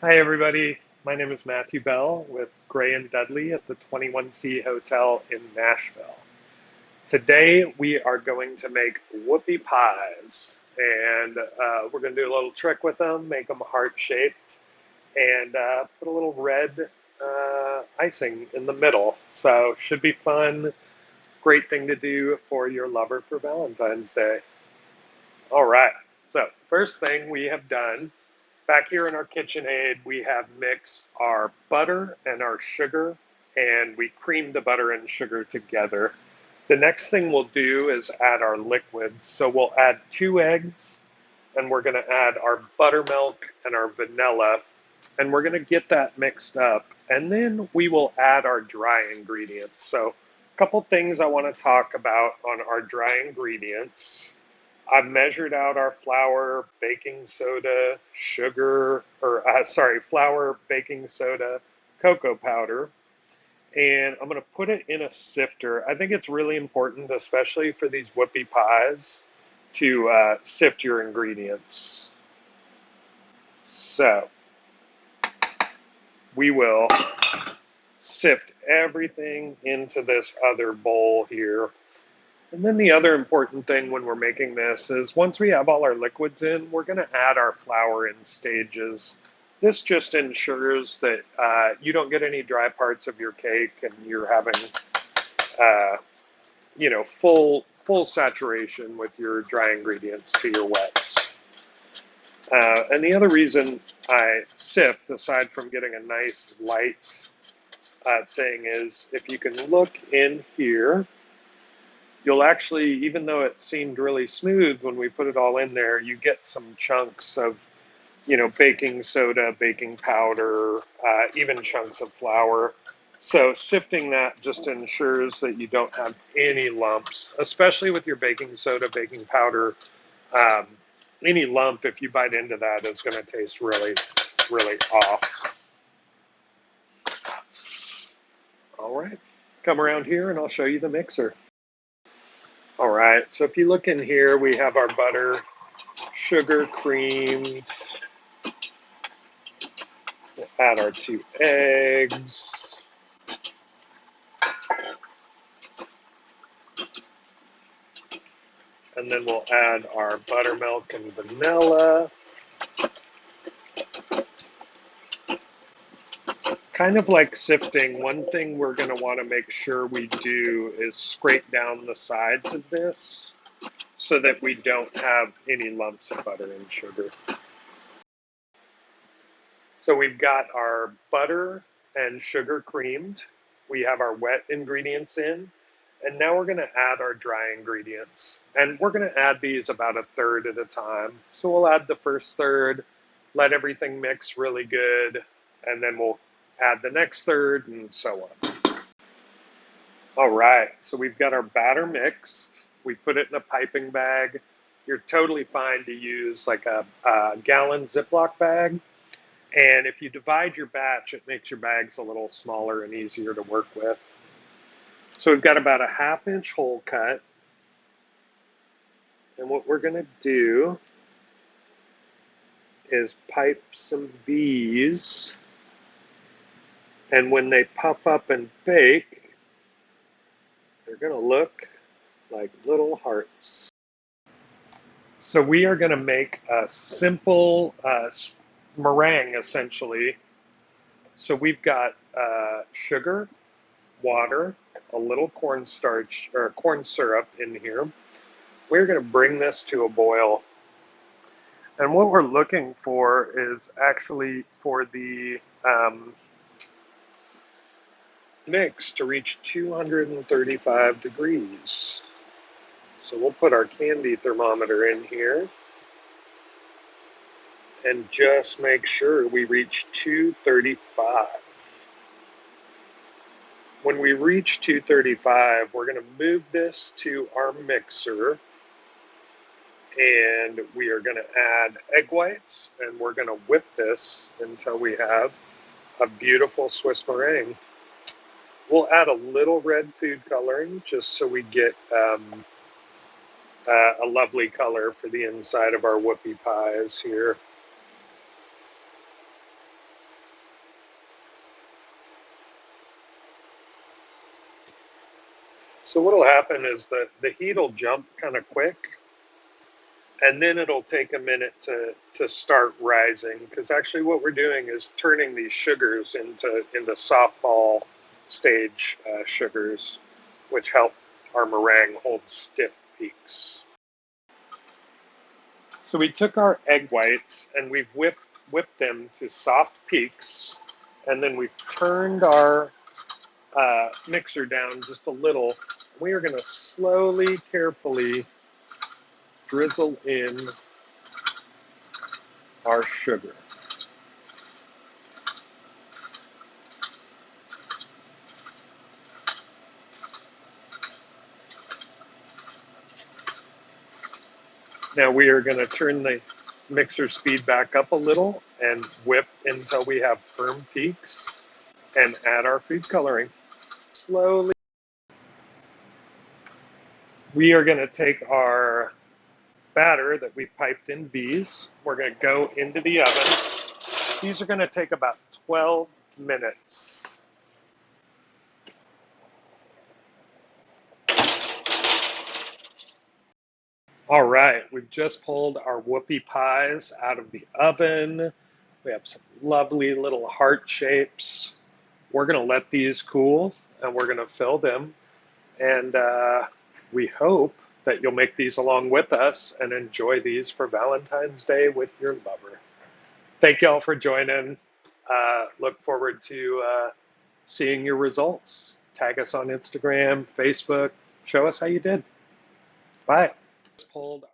Hi, everybody. My name is Matthew Bell with Gray and Dudley at the 21C Hotel in Nashville. Today, we are going to make Whoopie Pies, and we're going to do a little trick with them, make them heart-shaped, and put a little red icing in the middle. So, should be fun. Great thing to do for your lover for Valentine's Day. All right. So, first thing we have done back here in our KitchenAid, we have mixed our butter and our sugar, and we creamed the butter and sugar together. The next thing we'll do is add our liquids. So we'll add 2 eggs, and we're going to add our buttermilk and our vanilla, and we're going to get that mixed up. And then we will add our dry ingredients. So a couple things I want to talk about on our dry ingredients. I've measured out our flour, baking soda, sugar, flour, baking soda, cocoa powder, and I'm going to put it in a sifter. I think it's really important, especially for these whoopie pies, to sift your ingredients. So we will sift everything into this other bowl here. And then the other important thing when we're making this is once we have all our liquids in, we're going to add our flour in stages. This just ensures that you don't get any dry parts of your cake and you're having, full saturation with your dry ingredients to your wets. And the other reason I sift, aside from getting a nice light thing, is if you can look in here, you'll actually, even though it seemed really smooth when we put it all in there, you get some chunks of, baking soda, baking powder, even chunks of flour. So sifting that just ensures that you don't have any lumps, especially with your baking soda, baking powder. Um, any lump, if you bite into that, is going to taste really, really off. All right, come around here and I'll show you the mixer. All right, so if you look in here, we have our butter, sugar creamed, we'll add our 2 eggs, and then we'll add our buttermilk and vanilla. Kind of like sifting, one thing we're going to want to make sure we do is scrape down the sides of this so that we don't have any lumps of butter and sugar. So we've got our butter and sugar creamed. We have our wet ingredients in. And now we're going to add our dry ingredients. And we're going to add these about a third at a time. So we'll add the first third, let everything mix really good, and then we'll add the next third, and so on. All right, so we've got our batter mixed. We put it in a piping bag. You're totally fine to use like a gallon Ziploc bag. And if you divide your batch, it makes your bags a little smaller and easier to work with. So we've got about a 1/2 inch hole cut. And what we're going to do is pipe some V's. And when they puff up and bake, they're going to look like little hearts. So we are going to make a simple meringue, essentially. So we've got sugar, water, a little cornstarch or corn syrup in here. We're going to bring this to a boil. And what we're looking for is actually for the mix to reach 235 degrees. So we'll put our candy thermometer in here and just make sure we reach 235. When we reach 235, we're going to move this to our mixer, and we are going to add egg whites, and we're going to whip this until we have a beautiful Swiss meringue. We'll add a little red food coloring just so we get a lovely color for the inside of our whoopie pies here. So what'll happen is that the heat will jump kind of quick, and then it'll take a minute to start rising, because actually what we're doing is turning these sugars into softball stage sugars, which help our meringue hold stiff peaks. So we took our egg whites and we've whipped them to soft peaks, and then we've turned our mixer down just a little. We are going to slowly, carefully drizzle in our sugar. Now we are going to turn the mixer speed back up a little and whip until we have firm peaks, and add our food coloring. Slowly, we are going to take our batter that we piped in V's. We're going to go into the oven. These are going to take about 12 minutes. All right, we've just pulled our whoopie pies out of the oven. We have some lovely little heart shapes. We're going to let these cool, and we're going to fill them. And we hope that you'll make these along with us and enjoy these for Valentine's Day with your lover. Thank y'all for joining. Look forward to seeing your results. Tag us on Instagram, Facebook. Show us how you did. Bye. Pulled